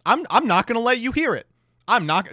I'm not going to let you hear it.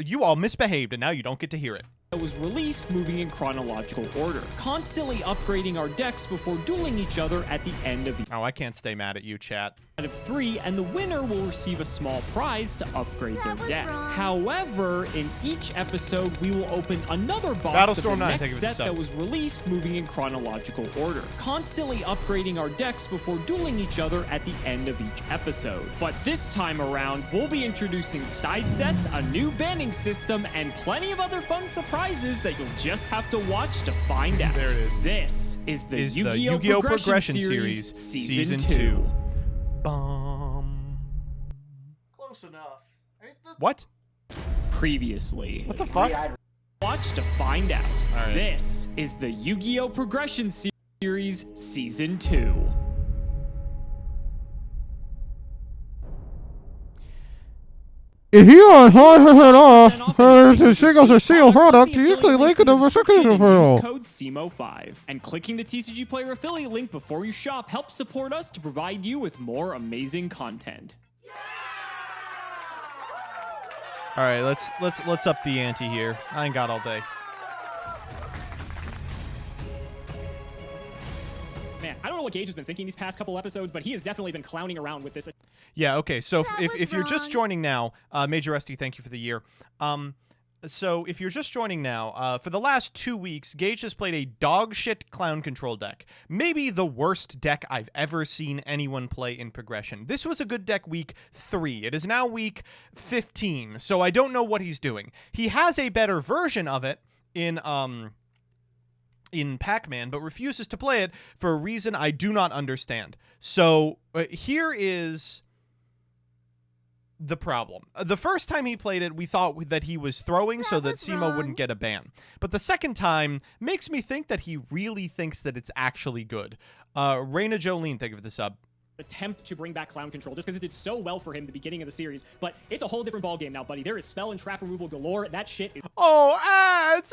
You all misbehaved, and now you don't get to hear it. That was released moving in chronological order, constantly upgrading our decks before dueling each other at the end of each Oh, I can't stay mad at you, chat. out of 3, and the winner will receive a small prize to upgrade their deck. However, in each episode, we will open another box of the next set that was released moving in chronological order, constantly upgrading our decks before dueling each other at the end of each episode. But this time around, we'll be introducing side sets, a new banning system, and plenty of other fun surprises that you'll just have to watch to find out. There it is. This is the Yu-Gi-Oh! Progression Series Season 2. Close enough. What? Previously. What the fuck? Watch to find out. All right. This is the Yu-Gi-Oh! Progression Series Season 2. If you are hot to signals a seal product, you can link it over section Use referral. code CMO5. And clicking the TCG Player affiliate link before you shop helps support us to provide you with more amazing content. All right, let's up the ante here. I ain't got all day. Man, I don't know what Gage has been thinking these past couple episodes, but he has definitely been clowning around with this. Yeah, okay. So if you're just joining now, Major Esty, thank you for the year. So if you're just joining now, for the last 2 weeks, Gage has played a dog shit clown control deck. Maybe the worst deck I've ever seen anyone play in Progression. This was a good deck week 3. It is now week 15, so I don't know what he's doing. He has a better version of it in Pac-Man, but refuses to play it for a reason I do not understand. So here is the problem. The first time he played it, we thought that he was throwing so that Simo wouldn't get a ban. But the second time makes me think that he really thinks that it's actually good. Raina Jolene, thank you for the sub. Attempt to bring back clown control just because it did so well for him at the beginning of the series, but it's a whole different ballgame now, buddy. There is spell and trap removal galore. That shit is ads!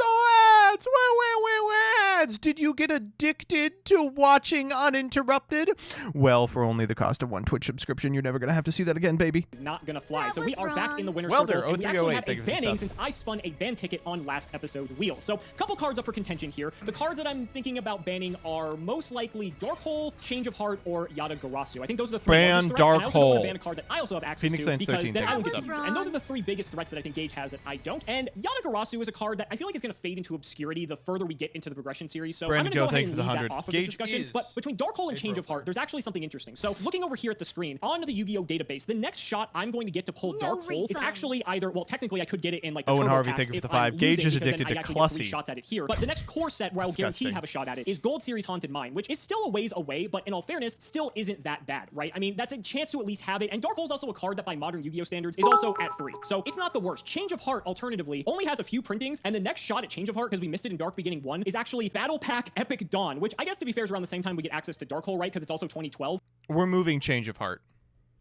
Where ads? Did you get addicted to watching uninterrupted? Well, for only the cost of one Twitch subscription, you're never gonna have to see that again, baby. not gonna fly. So we are back in the winner's Welder, circle, and we actually 0308, have a thank you for the banning sub. since I spun a ban ticket on last episode's wheel. So a couple cards up for contention here. The cards that I'm thinking about banning are most likely Dark Hole, Change of Heart, or Yata-Garasu. I think those are the three Ban largest threats, Dark and I also don't want Hole. to ban a card that I also have access Phoenix to Lance because 13, then I thank don't you get for to the use it. And those are the three biggest threats that I think Gage has that I don't. And Yata-Garasu is a card that I feel like is going to fade into obscurity the further we get into the progression series. So Brandon, I'm going to go ahead thank and you for leave the that 100. off of Gage this discussion. is But between Dark Hole and a Change of broker. Heart, there's actually something interesting. So looking over here at the screen, on the Yu-Gi-Oh database, the next shot I'm going to get to pull Dark Hole is actually either, well, technically I could get it in like the Owen turbo Harvey, packs thank you for if the I'm 5. Gage losing, is because then addicted I to actually get 3 Clussy. shots at it here. But the next core set where I will guaranteed Disgusting. have a shot at it is Gold Series Haunted Mine, which is still a ways away, but in all fairness, still isn't that bad, right? I mean, that's a chance to at least have it. And Dark Hole is also a card that by modern Yu-Gi-Oh standards is also at 3. So it's not the worst. Change of Heart, alternatively, only has a few printings, and the next shot at Change of Heart, because we missed it in Dark Beginning 1, is actually Battle Pack Epic Dawn, which I guess to be fair is around the same time we get access to Dark Hole, right? Because it's also 2012. We're moving Change of Heart.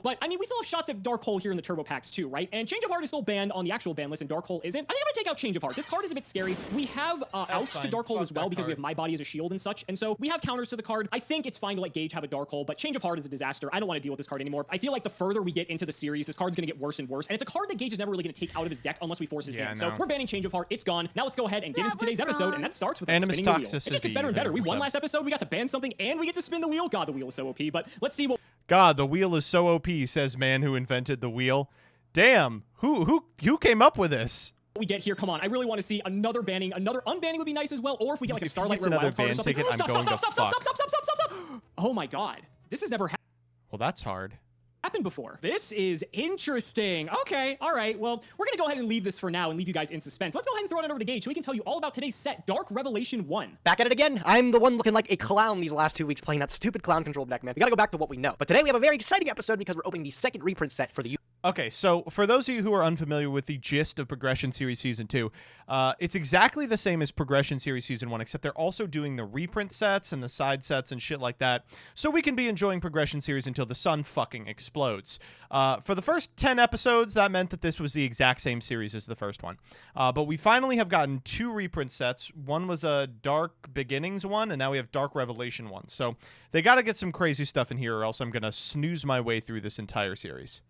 But, I mean, we still have shots at Dark Hole here in the Turbo Packs too, right? And Change of Heart is still banned on the actual ban list, and Dark Hole isn't. I think I'm gonna take out Change of Heart. This card is a bit scary. We have outs to fine. Dark Hole Fuck as well that because we card. have My Body as a shield and such, and so we have counters to the card. I think it's fine to let Gage have a Dark Hole, but Change of Heart is a disaster. I don't want to deal with this card anymore. I feel like the further we get into the series, this card's gonna get worse and worse, and it's a card that Gage is never really gonna take out of his deck unless we force his Yeah, hand. no. So we're banning Change of Heart. It's gone. Now let's go ahead and get into today's episode, and that starts with us Animus spinning the wheel. It Toxicity, just gets better and better. We won sub. last episode. We got to ban something, and we get to spin the wheel. God, the wheel is so OP. But let's see what God, the wheel is so OP, says man who invented the wheel. Damn, who came up with this? we get here. Come on, I really want to see another banning. Another unbanning would be nice as well. Or if we get like a If he Starlight gets Rare another wild card or ban something. ticket, I'm Stop, going stop, to stop, stop, fuck. stop, stop, stop, stop, stop. Oh my God, this has never Well, that's hard. happened before. This is interesting. Okay, all right. Well, we're gonna go ahead and leave this for now and leave you guys in suspense. Let's go ahead and throw it over to Gage so we can tell you all about today's set, Dark Revelation 1. Back at it again. I'm the one looking like a clown these last 2 weeks playing that stupid clown control deck, man. We gotta go back to what we know. But today we have a very exciting episode because we're opening the second reprint set for the Okay, so for those of you who are unfamiliar with the gist of Progression Series Season 2, it's exactly the same as Progression Series Season 1, except they're also doing the reprint sets and the side sets and shit like that, so we can be enjoying Progression Series until the sun fucking explodes. For the first 10 episodes, that meant that this was the exact same series as the first one. But we finally have gotten 2 reprint sets. One was a Dark Beginnings one, and now we have Dark Revelation one. So they got to get some crazy stuff in here, or else I'm going to snooze my way through this entire series.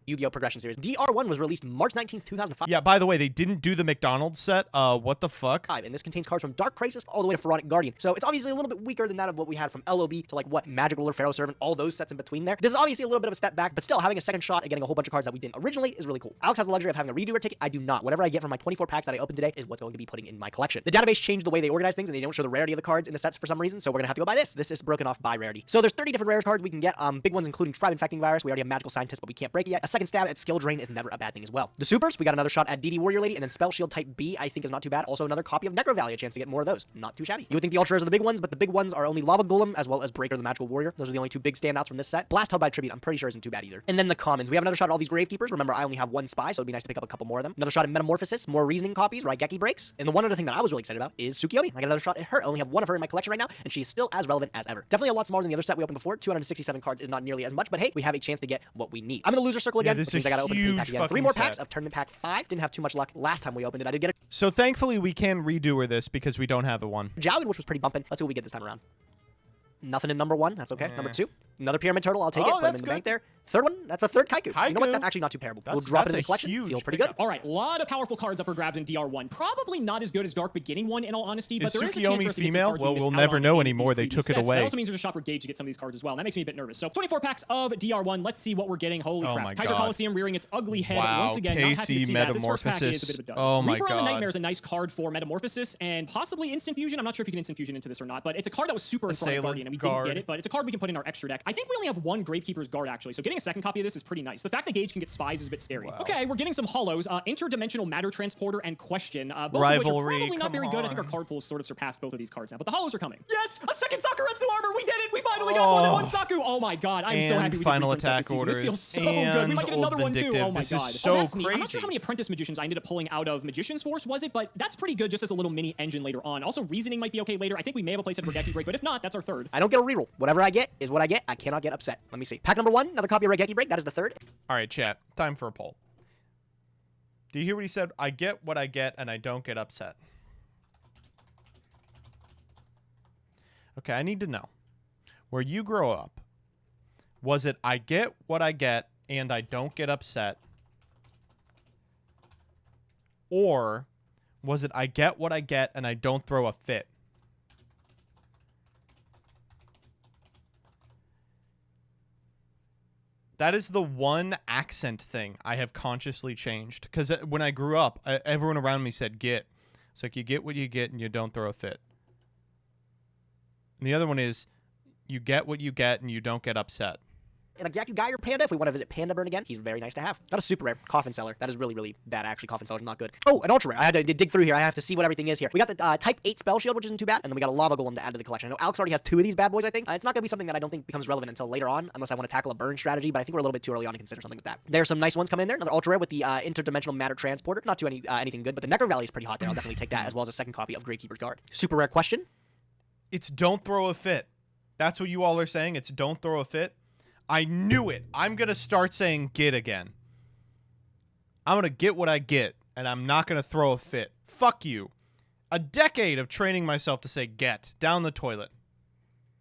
Yu-Gi-Oh! Progression Series. DR1 was released March 19th, 2005. Yeah, by the way, they didn't do the McDonald's set. What the fuck? And this contains cards from Dark Crisis all the way to Pharaonic Guardian. So it's obviously a little bit weaker than that of what we had from LOB to like what Magic Ruler, Pharaoh Servant, all those sets in between there. This is obviously a little bit of a step back, but still having a second shot at getting a whole bunch of cards that we didn't originally is really cool. Alex has the luxury of having a redoer ticket. I do not. Whatever I get from my 24 packs that I opened today is what's going to be putting in my collection. The database changed the way they organize things and they don't show the rarity of the cards in the sets for some reason, so we're gonna have to go by this. This is broken off by rarity. So there's 30 different rare cards we can get. Big ones including Tribe Infecting Virus. We already have Magical Scientist, but we can't break it yet. A second stab at Skill Drain is never a bad thing as well. The supers, we got another shot at DD Warrior Lady, and then Spell Shield Type B I think is not too bad. Also another copy of Necro Valley, a chance to get more of those. Not too shabby. You would think the ultra rares are the big ones, but the big ones are only Lava Golem as well as Breaker the Magical Warrior. Those are the only two big standouts from this set. Blast Held by Tribute, I'm pretty sure isn't too bad either. And then the commons. We have another shot at all these Gravekeepers. Remember, I only have one spy, so it'd be nice to pick up a couple more of them. Another shot at Metamorphosis, more Reasoning copies, Raigeki breaks. And the one other thing that I was really excited about is Tsukiyomi. I got another shot at her. I only have one of her in my collection right now, and she is still as relevant as ever. Definitely a lot smaller than the other set we opened before. 267 cards is not nearly as much, but hey, we have a chance to get what we need. I'm in the loser circle again, which means I gotta open a pack again. 3 more packs of Tournament Pack 5. Didn't have too much luck last time we opened it. I did get a So thankfully we can redo this because we don't have the one. Jowin, which was pretty bumping. Let's see what we get this time around. Nothing in number 1. That's okay. Number 2. Another Pyramid Turtle. I'll take it. Put him in the bank there. Third one. That's a third Kaiku. You know what? That's actually not too terrible. We'll drop it in the collection. Feel pretty good. All right. A lot of powerful cards up for grabs in DR1. Probably not as good as Dark Beginning 1 in all honesty, but there is a chance for us to get some cards well, we'll never know anymore. They took it away. That also means there's a shot for Gage to get some of these cards as well. And that makes me a bit nervous. So 24 packs of DR1. Let's see what we're getting. Holy crap. Kaiser Coliseum rearing its ugly head once again. Not happy to see that. This first pack is a bit of a dud. Oh my Reaper god. on the Nightmare is a nice card for Metamorphosis and possibly Instant Fusion. I'm not sure if you can Instant Fusion into this or not, but it's a card that was super in front of Guardian and we didn't get it, but it's a card we can put in our extra deck. I think we only have one Gravekeeper's Guard actually, so getting a second copy of this is pretty nice. The fact that Gage can get spies is a bit scary. Wow. Okay, we're getting some hollows. Interdimensional Matter Transporter and Question. Both of which are probably not very good. I think our card pool sort of surpassed both of these cards now, but the hollows are coming. Yes! A second Sakuretsu armor! We did it! We finally got more than one Saku! Oh my god, I'm so happy we did final reprints attack this season. orders. This feels so good. We might get another one too. Oh my this god. Is so that's crazy. Neat. I'm not sure how many Apprentice Magicians I ended up pulling out of Magician's Force, was it? But that's pretty good just as a little mini engine later on. Also, Reasoning might be okay later. I think we may have a place at Raigeki Break, but if not, that's our third. I don't get a reroll. Whatever I get is what I get. I cannot get upset. Let me see. Pack number 1, another copy of Raigeki Break. That is the third. All right, chat. Time for a poll. Do you hear what he said? I get what I get, and I don't get upset. Okay, I need to know. Where you grow up, was it I get what I get, and I don't get upset? Or was it I get what I get, and I don't throw a fit? That is the one accent thing I have consciously changed. Because when I grew up, everyone around me said get. It's like you get what you get and you don't throw a fit. And the other one is you get what you get and you don't get upset. And a Yaku Guy or Panda, if we want to visit Panda Burn again, he's very nice to have. Got a super rare Coffin Seller. That is really, really bad, actually. Coffin Seller's not good. Oh, an ultra rare. I had to dig through here. I have to see what everything is here. We got the Type 8 Spell Shield, which isn't too bad. And then we got a Lava Golem to add to the collection. I know Alex already has 2 of these bad boys, I think. It's not going to be something that I don't think becomes relevant until later on, unless I want to tackle a burn strategy, but I think we're a little bit too early on to consider something with that. There's some nice ones coming in there. Another ultra rare with the Interdimensional Matter Transporter. Not too anything good, but the Necro Valley is pretty hot there. I'll definitely take that, as well as a second copy of Gravekeeper's Guard. Super rare Question. It's don't throw a fit. That's what you all are saying. It's don't throw a fit. I knew it. I'm going to start saying get again. I'm going to get what I get, and I'm not going to throw a fit. Fuck you. A decade of training myself to say get. Down the toilet.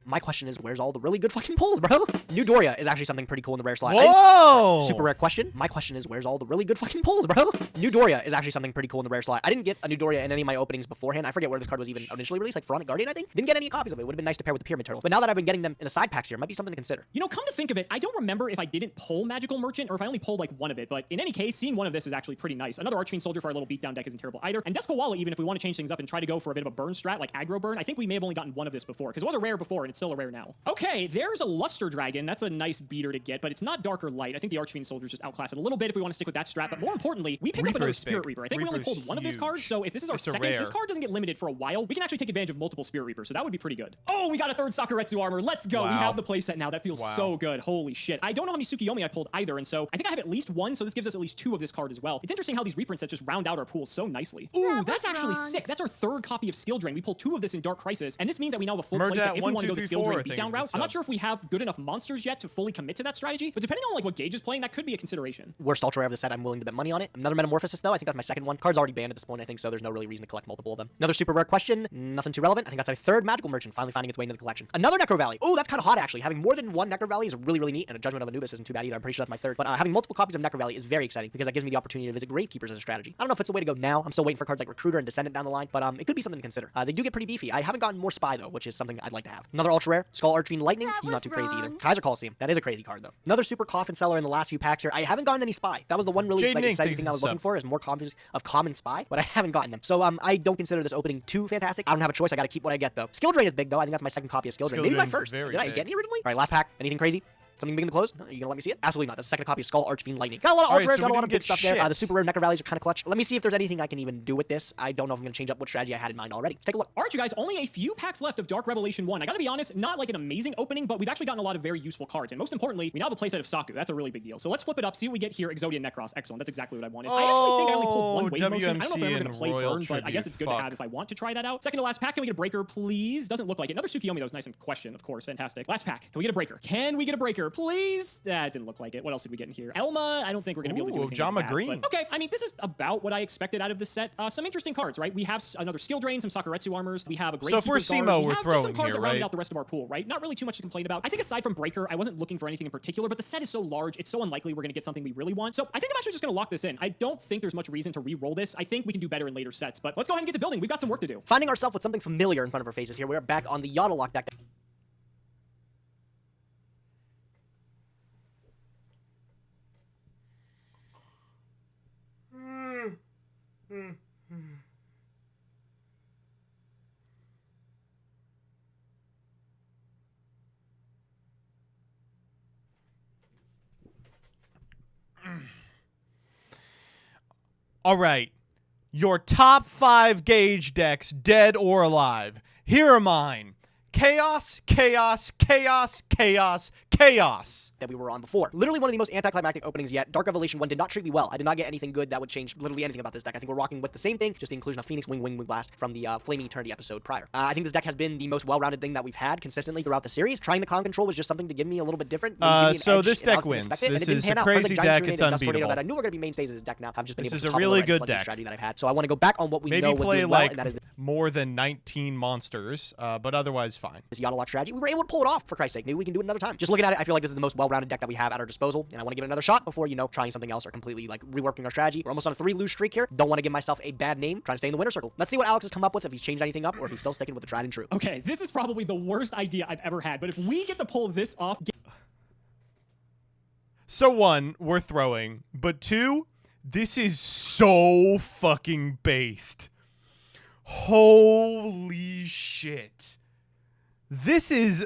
My question is, where's all the really good fucking pulls, bro? New Doria is actually something pretty cool in the rare slot. Whoa! Super rare Question. My question is, where's all the really good fucking pulls, bro? New Doria is actually something pretty cool in the rare slot. I didn't get a New Doria in any of my openings beforehand. I forget where this card was even initially released, like Pharaonic Guardian, I think. Didn't get any copies of it. Would have been nice to pair with the Pyramid Turtle. But now that I've been getting them in the side packs here, it might be something to consider. You know, come to think of it, I don't remember if I didn't pull Magical Merchant or if I only pulled like one of it, but in any case, seeing one of this is actually pretty nice. Another Archfiend Soldier for our little beatdown deck isn't terrible either. And Deskawala, even if we want to change things up and try to go for a bit of a burn strat, like aggro burn, I think we may have only gotten one of this before, because it was a rare before and it's still a rare now. Okay, there's a Luster Dragon. That's a nice beater to get, but it's not dark or light. I think the Archfiend Soldiers just outclass it a little bit if we want to stick with that strat, but more importantly, we picked up another Spirit Reaper. I think we only pulled one of this card, so if this is our second, if this card doesn't get limited for a while, we can actually take advantage of multiple Spirit Reapers, so that would be pretty good. Oh, we got a third Sakuretsu armor. Let's go. We have the playset now. That feels so good. Holy shit. I don't know how many Tsukiyomi I pulled either, and so I think I have at least one, so this gives us at least 2 of this card as well. It's interesting how these reprints sets just round out our pools so nicely. Ooh, that's actually sick. That's our third copy of Skill Drain. We pulled 2 of this in Dark Crisis, and this means that we now have a full playset if we want to go the skill drain thing beatdown of route. this I'm not sub. sure if we have good enough monsters yet to fully commit to that strategy, but depending on like what Gage is playing, that could be a consideration. Worst ultra rare of the set, I'm willing to bet money on it. Another Metamorphosis, though, I think that's my second one. Card's already banned at this point, I think, so there's no really reason to collect multiple of them. Another super rare question, nothing too relevant. I think that's my third Magical Merchant finally finding its way into the collection. Another Necro Valley. Oh, that's kind of hot, actually. Having more than one Necro Valley is really, really neat, and a Judgment of Anubis isn't too bad either. I'm pretty sure that's my third. But having multiple copies of Necro Valley is very exciting because that gives me the opportunity to visit Gravekeepers as a strategy. I don't know if it's the way to go now. I'm still waiting for cards like Recruiter and Descendant down the line, but it could be something to consider. They do get pretty beefy. I haven't gotten more Spy, though, which is something I'd like to have. Another ultra rare, Skull Archfiend Lightning. He's not too crazy either. Kaiser Coliseum. That is a crazy card, though. Another super Coffin Seller in the last few packs here. I haven't gotten any Spy. That was the one really exciting thing I was looking for, is more copies of Common Spy, but I haven't gotten them. So I don't consider this opening too fantastic. I don't have a choice. I got to keep what I get, though. Skill Drain is big, though. I think that's my second copy of Skill Drain. Maybe my first. Did I get any originally? All right, last pack. Anything crazy? Something big in the close? Are you gonna let me see it? Absolutely not. That's the second copy of Skull Archfiend Lightning. Got a lot of ultra rares, got a lot of good stuff there. The super rare Necro Valleys are kind of clutch. Let me see if there's anything I can even do with this. I don't know if I'm gonna change up what strategy I had in mind already. Let's take a look. All right, you guys, only a few packs left of Dark Revelation 1. I gotta be honest, not like an amazing opening, but we've actually gotten a lot of very useful cards. And most importantly, we now have a playset of Saku. That's a really big deal. So let's flip it up, see what we get here. Exodia Necros. Excellent. That's exactly what I wanted. I actually think I only pulled one wave motion. I don't know if I'm ever gonna play Burn, but I guess it's good to have if I want to try that out. Second to last pack, can we get a breaker, please? Doesn't look like it. Another Tsukiyomi that was nice and question, of course. Fantastic. Last pack. Can we get a breaker? Can we get a breaker, please? That didn't look like it. What else did we get in here? Elma, I don't think we're going to be able to do anything Jama with that, Green. but okay, I mean, this is about what I expected out of this set. Some interesting cards, right? We have another Skill Drain, some Sakuretsu armors. We have a great So if we're Simo, we're just throwing some cards here, that rounded right? out the rest of our pool, right? Not really too much to complain about. I think aside from Breaker, I wasn't looking for anything in particular, but the set is so large, it's so unlikely we're going to get something we really want. So I think I'm actually just going to lock this in. I don't think there's much reason to re-roll this. I think we can do better in later sets, but let's go ahead and get to building. We've got some work to do. Finding ourselves with something familiar in front of our faces here. We're back on the Yodalock deck. All right. Your top 5 Gage decks, dead or alive. Here are mine. Chaos, chaos, chaos, chaos, chaos. That we were on before. Literally one of the most anticlimactic openings yet. Dark Revelation 1 did not treat me well. I did not get anything good that would change literally anything about this deck. I think we're rocking with the same thing, just the inclusion of Phoenix, Wing, Wing, Wing Blast from the Flaming Eternity episode prior. I think this deck has been the most well-rounded thing that we've had consistently throughout the series. Trying the Clown Control was just something to give me a little bit different. So this deck wins. This is a crazy deck. It's unbeatable. That I knew were going to be mainstays of this deck now. I've just been able to this is a really good deck strategy that I've had. So I want to go back on what we Maybe know was play doing well, like and that is more than 19 monsters, but otherwise fine. this Yodalock strategy. We were able to pull it off, for Christ's sake. Maybe we can do it another time. Just looking at it, I feel like this is the most well-rounded deck that we have at our disposal, and I want to give it another shot before, trying something else or completely, reworking our strategy. We're almost on a 3-lose streak here. Don't want to give myself a bad name. Trying to stay in the winner circle. Let's see what Alex has come up with, if he's changed anything up, or if he's still sticking with the tried and true. Okay, this is probably the worst idea I've ever had, but if we get to pull this off... So 1, we're throwing, but 2, this is so fucking based. Holy shit. This is...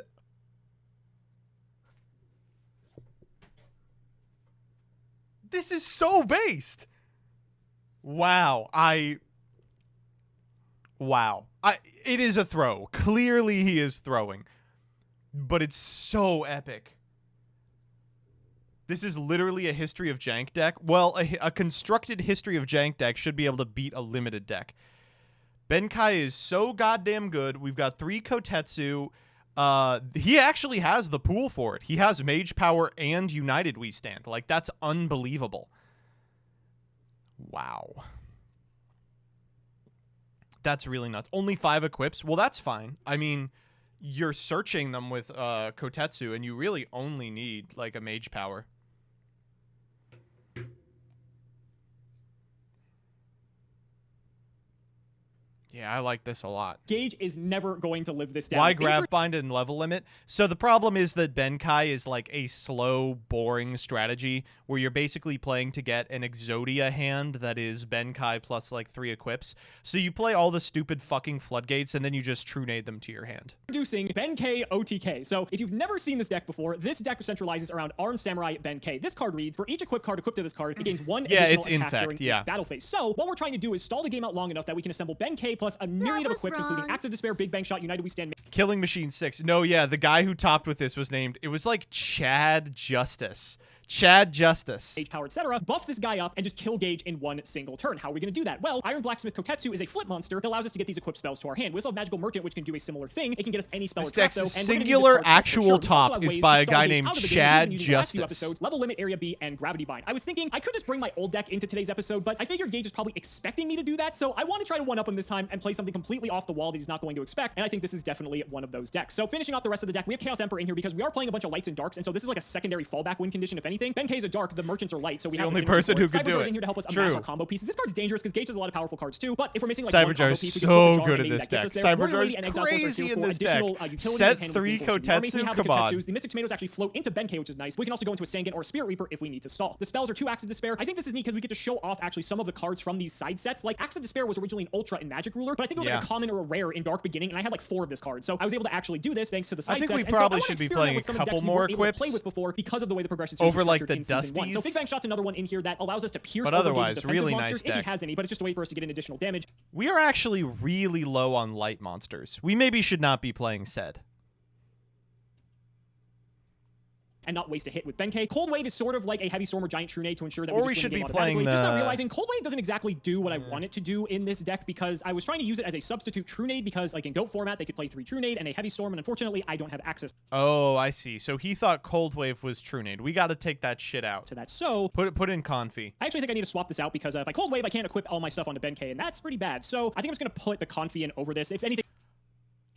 This is so based. Wow. It is a throw. Clearly he is throwing. But it's so epic. This is literally a history of jank deck. Well, a constructed history of jank deck should be able to beat a limited deck. Benkai is so goddamn good. We've got 3 Kotetsu. He actually has the pool for it. He has Mage Power and United We Stand. That's unbelievable. Wow. That's really nuts. Only 5 equips? Well, that's fine. I mean, you're searching them with Kotetsu, and you really only need, a Mage Power. Yeah, I like this a lot. Gage is never going to live this down. Why grab bind and level limit? So the problem is that Benkai is a slow, boring strategy where you're basically playing to get an Exodia hand that is Benkai plus 3 equips. So you play all the stupid fucking floodgates and then you just true nade them to your hand. Introducing Benkei OTK. So if you've never seen this deck before, this deck centralizes around Armed Samurai Benkei. This card reads, for each equipped card equipped to this card, it gains 1 additional attack during each battle phase. So what we're trying to do is stall the game out long enough that we can assemble Benkei plus a myriad of equips, including Acts of Despair, Big Bang Shot, United We Stand. Killing Machine 6. No, yeah, the guy who topped with this was named, it was Chad Justice. Chad Justice. Mage power, etc., buff this guy up and just kill Gage in one single turn. How are we going to do that? Well, Iron Blacksmith Kotetsu is a flip monster that allows us to get these equipped spells to our hand. We also have Magical Merchant, which can do a similar thing. It can get us any spell or trap, though. This deck's singular actual top is by a guy named Chad Justice. Level Limit, Area B, and Gravity Bind. I was thinking I could just bring my old deck into today's episode, but I figured Gage is probably expecting me to do that, so I want to try to one-up him this time and play something completely off the wall that he's not going to expect, and I think this is definitely one of those decks. So finishing off the rest of the deck, we have Chaos Emperor in here because we are playing a bunch of lights and darks, and so this is like a secondary fallback win condition if anything. Ben K is a dark, the merchants are light, so we have the only person who could do it. In here to help us amass our combo pieces. This card's dangerous because Gage has a lot of powerful cards too, but if we're missing like one combo piece, we can so good in this deck. Cyberjar is crazy in this deck. Set 3 Kotetsu, come on. The Mystic Tomatoes actually float into Ben K, which is nice. We can also go into a Sangan or a Spirit Reaper if we need to stall. The spells are 2 Acts of Despair. I think this is neat because we get to show off actually some of the cards from these side sets. Like Acts of Despair was originally an Ultra in Magic Ruler, but I think it was like a common or a rare in Dark Beginning, and I had like 4 of this card. So I was able to actually do this thanks to the side sets. I think we probably should be playing a couple more equips play with before because of the way the progression over like the Dusties. So Big Bang Shot's another one in here that allows us to pierce but otherwise defensive really monsters nice deck. If he has any, but it's just a way for us to get in additional damage. We are actually really low on light monsters. We maybe should not be playing Sed. And not waste a hit with Benkei. Cold Wave is sort of like a Heavy Storm or Giant Trunade to ensure that we should be playing Just not realizing Cold Wave doesn't exactly do what I want it to do in this deck because I was trying to use it as a substitute Trunade because like in GOAT format they could play 3 Trunade and a Heavy Storm, and unfortunately I don't have access. Oh, I see. So he thought Cold Wave was Trunade. We got to take that shit out. To that, so put in Confi. I actually think I need to swap this out because if I Cold Wave I can't equip all my stuff onto Benkei, and that's pretty bad. So I think I'm just gonna put the Confi in over this. If anything.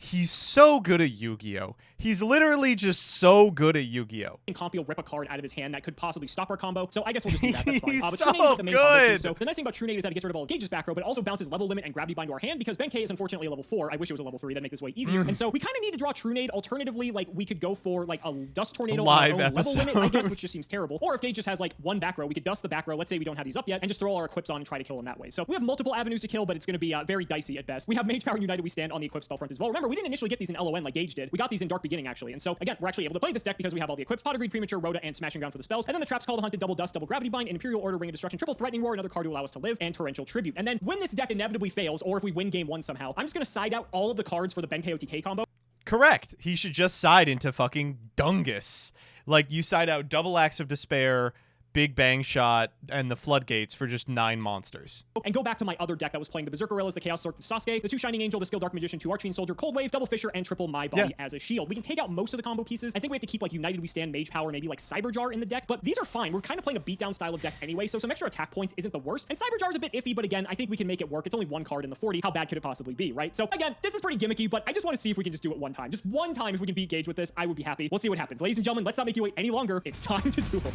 He's so good at Yu-Gi-Oh! He's literally just so good at Yu-Gi-Oh! Confi will rip a card out of his hand that could possibly stop our combo, so I guess we'll just do that. That's fine. He's But so Trunade is like the main good. combo piece. So the nice thing about Trunade is that it gets rid of all of Gage's back row, but it also bounces Level Limit and Gravity Bind to our hand because Benkei is unfortunately a level 4. I wish it was a level 3. That'd make this way easier. And so we kind of need to draw Trunade. Alternatively, like we could go for like a Dust Tornado on our own Level Limit, I guess, which just seems terrible. Or if Gage just has like 1 back row, we could dust the back row. Let's say we don't have these up yet, and just throw all our equips on and try to kill him that way. So we have multiple avenues to kill, but it's going to be very dicey at best. We have Mage Power United. We stand on the equip spell front as well. Remember, we didn't initially get these in LON like Gage did. We got these in Dark Beginning actually, and so again, we're actually able to play this deck because we have all the equips: Pot of Greed, Premature, Rhoda, and Smashing Ground for the spells, and then the traps: Call the Hunted, Double Dust, Double Gravity Bind, and Imperial Order, Ring of Destruction, Triple Threatening Roar, another card to allow us to live, and Torrential Tribute. And then when this deck inevitably fails, or if we win game 1 somehow, I'm just gonna side out all of the cards for the Benkei OTK combo. Correct. He should just side into fucking Dungus. Like you side out Double Acts of Despair, Big Bang Shot, and the Floodgates for just 9 monsters. And go back to my other deck that was playing the Berserker Gorillas, the Chaos Sword, the Sasuke, the 2 Shining Angel, the Skilled Dark Magician, 2 Archfiend Soldier, Cold Wave, Double Fisher, and triple My Body as a shield. We can take out most of the combo pieces. I think we have to keep like United We Stand, Mage Power, maybe like Cyberjar in the deck, but these are fine. We're kind of playing a beatdown style of deck anyway, so some extra attack points isn't the worst. And Cyberjar is a bit iffy, but again, I think we can make it work. It's only 1 card in the 40. How bad could it possibly be, right? So again, this is pretty gimmicky, but I just want to see if we can just do it one time. Just one time, if we can beat Gage with this, I would be happy. We'll see what happens. Ladies and gentlemen, let's not make you wait any longer. It's time to duel.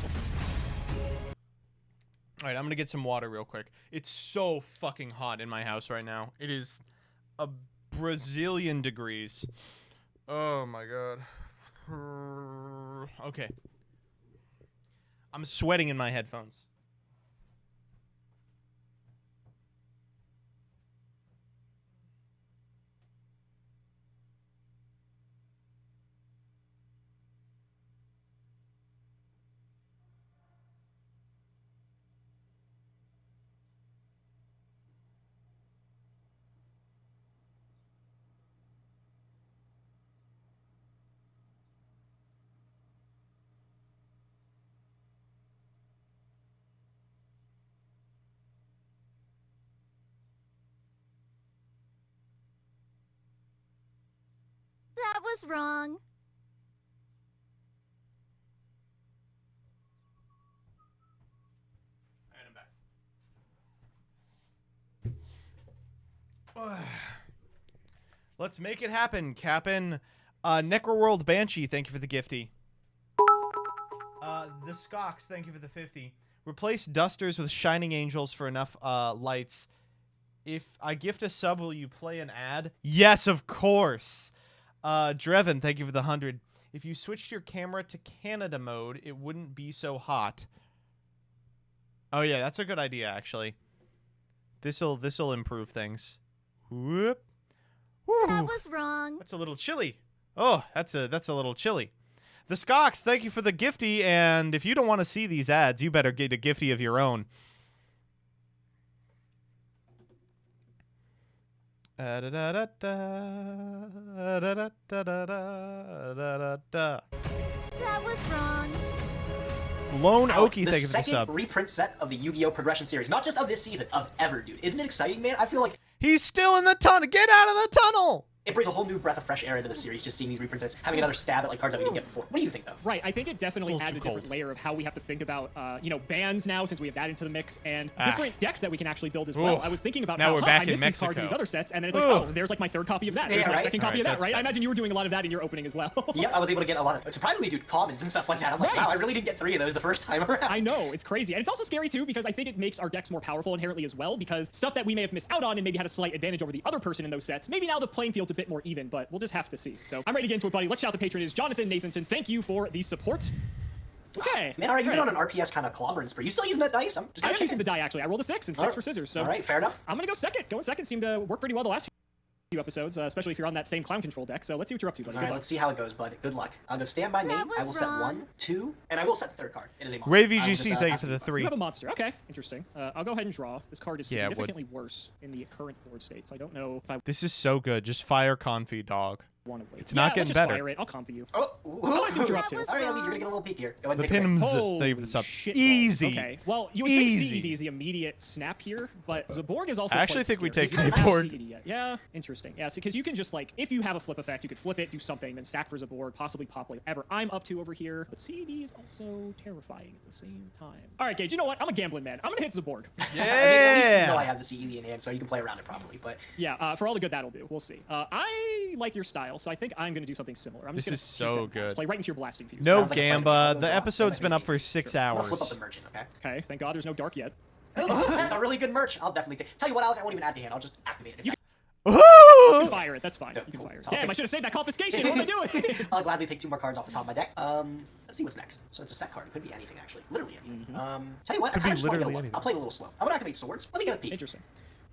All right, I'm going to get some water real quick. It's so fucking hot in my house right now. It is a Brazilian degrees. Oh, my God. Okay. I'm sweating in my headphones. That was wrong. All right, I'm back. Let's make it happen, Cap'n. Necroworld Banshee, thank you for the gifty. The Skox, thank you for the 50. Replace Dusters with Shining Angels for enough lights. If I gift a sub, will you play an ad? Yes, of course. Dreven, thank you for the 100. If you switched your camera to Canada mode, it wouldn't be so hot. Oh yeah, that's a good idea actually. This'll improve things. Whoop. Woo. That was wrong. That's a little chilly. Oh, that's a little chilly. The Skox, thank you for the gifty, and if you don't want to see these ads, you better get a gifty of your own. That was wrong. Lone Alex, Okie, the thank you for the second sub. reprint set of the Yu-Gi-Oh! Progression series. Not just of this season, of ever, dude. Isn't it exciting, man? I feel like He's still in the tunnel. Get out of the tunnel. it brings a whole new breath of fresh air into the series, just seeing these reprint sets, having another stab at like cards that we didn't get before. What do you think, though? Right, I think it definitely It's a adds a little too different cold. layer of how we have to think about, bans now, since we have that into the mix, and different decks that we can actually build as well. Ooh. I was thinking about Now how we're back I in missed these cards in these Mexico. other sets, and then it's like, Ooh. oh, there's like my third copy of that. There's Yeah, my right. second copy of that, Alright, right? that's I imagine you were doing a lot of that in your opening as well. Yep, I was able to get a lot of, surprisingly, dude, commons and stuff like that. I'm like, Right. wow, I really didn't get 3 of those the first time around. I know, it's crazy. And it's also scary too, because I think it makes our decks more powerful inherently as well, because stuff that we may have missed out on and maybe had a slight advantage over the other person in those sets, maybe now the playing field's a bit more even, but we'll just have to see. So I'm ready to get into it, buddy. Let's shout the patron is Jonathan Nathanson. Thank you for the support. Okay. Man, alright, you've been Great. on an RPS kind of clobbering spree. You still using that dice? I'm just I gonna am using the die, actually. I rolled a 6 and 6 for scissors. So Alright, fair enough. I'm going to go second. Going second seemed to work pretty well the last few episodes, especially if you're on that same clown control deck. So let's see what you're up to, buddy. Good Alright, luck. let's see how it goes, bud. Good luck. I'll go stand by main. That was I will set wrong. 1, 2, and I will set the third card. It is a monster. Ray I will just, VGC, thank you pass for it the to you. 3. You have a monster. Okay, interesting. I'll go ahead and draw. This card is Yeah, it would. significantly worse in the current board state, so I don't know if I This is so good. Just fire Confi, dog. want to wait. It's not let's getting just better. Fire it. I'll comp for you. Oh, I see what you're up to. That was Alright, wrong. you're gonna get a little peek here. Go ahead The and take it away. Pims, Holy thank you for the sub. shit balls. Easy. Okay. Well, you would think Easy. CED is the immediate snap here, but Zaborg is also. I actually quite think we scary. take We don't have Zaborg. CED yet. Yeah, interesting. Yeah, because you can just like, if you have a flip effect, you could flip it, do something, then stack for Zaborg, possibly pop whatever I'm up to over here. But CED is also terrifying at the same time. All right, Gage. You know what? I'm a gambling man. I'm gonna hit Zaborg. I mean, at least you know I Yeah. have the CED in hand, so you can play around it properly. But Yeah, for all the good that'll do. We'll see. I like your style, so I think I'm gonna do something similar. I'm just This gonna is so reset this, good. play right into your blasting fuse. No Sounds like a fight. Gamba. We'll The draw. episode's That been might up be for easy. 6 I'm gonna flip up hours. the merchant, okay? Okay, thank God there's no dark yet. That's a really good merch. I'll definitely take. Tell you what, Alex, I won't even add to hand. I'll just activate it. You Woohoo! can fire it. That's fine. Yeah, You can cool. fire it. I'll Damn, take I should have saved that confiscation. What am I doing? I'll gladly take 2 more cards off the top of my deck. Let's see what's next. So it's a set card. It could be anything, actually. Literally anything. Tell you what, Could I kind be of just want to go literally low. anything. I'll play it a little slow. I'm gonna activate swords. Let me get a peek. Interesting.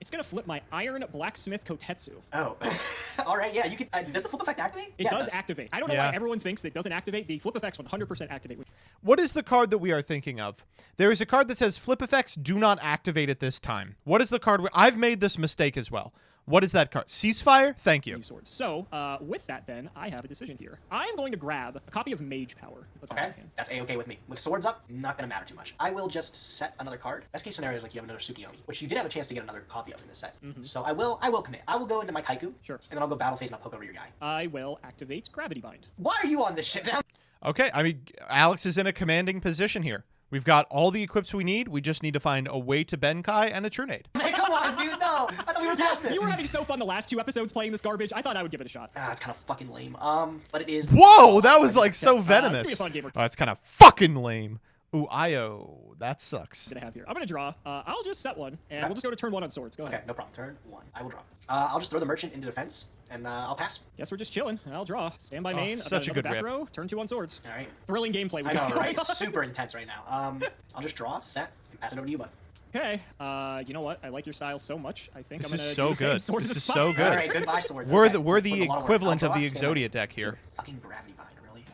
It's gonna flip my Iron Blacksmith Kotetsu. Oh, all right. Yeah, you can. Does the flip effect activate? It Yeah, does activate. I don't know Yeah. why everyone thinks that it doesn't activate. The flip effects 100% activate. What is the card that we are thinking of? There is a card that says flip effects do not activate at this time. What is the card? I've made this mistake as well. What is that card? Ceasefire? Thank you. Swords. So, with that, then, I have a decision here. I am going to grab a copy of Mage Power. Put that in Okay, my hand. that's a-okay with me. With swords up, not gonna matter too much. I will just set another card. Best case scenario is like you have another Tsukiyomi, which you did have a chance to get another copy of in this set. So I will commit. I will go into my Kaiku. Sure. And then I'll go battle phase and I'll poke over your guy. I will activate Gravity Bind. Why are you on this shit now? Okay, I mean, Alex is in a commanding position here. We've got all the equips we need. We just need to find a way to Benkai and a Trunade. Hey, come on, dude. No, I thought we were past this. You were having so fun the last 2 episodes playing this garbage. I thought I would give it a shot. Ah, it's kind of fucking lame. But it is. Whoa, that was like so It's gonna be venomous. a fun game. Oh, it's kind of fucking lame. Ooh, Io. That sucks. Gonna have here. I'm gonna draw. I'll just set one, and Okay. we'll just go to turn 1 on swords. Go ahead. Okay, no problem. Turn 1. I will draw. I'll just throw the merchant into defense, and I'll pass. Guess we're just chilling. I'll draw. Stand by main. I've got such a another good back rip. row. Turn 2 on swords. All right. Thrilling gameplay. we I got know, going right? on. Super intense right now. I'll just draw, set, and pass it over to you, bud. Okay. You know what? I like your style so much. I think This I'm gonna is do so the same good. sword This as is the so spot. good. All right, goodbye, swords. We're Okay. the Put a lot of work. equivalent I'll of the draw, stand by. Exodia deck here. Fucking gravity bind, really.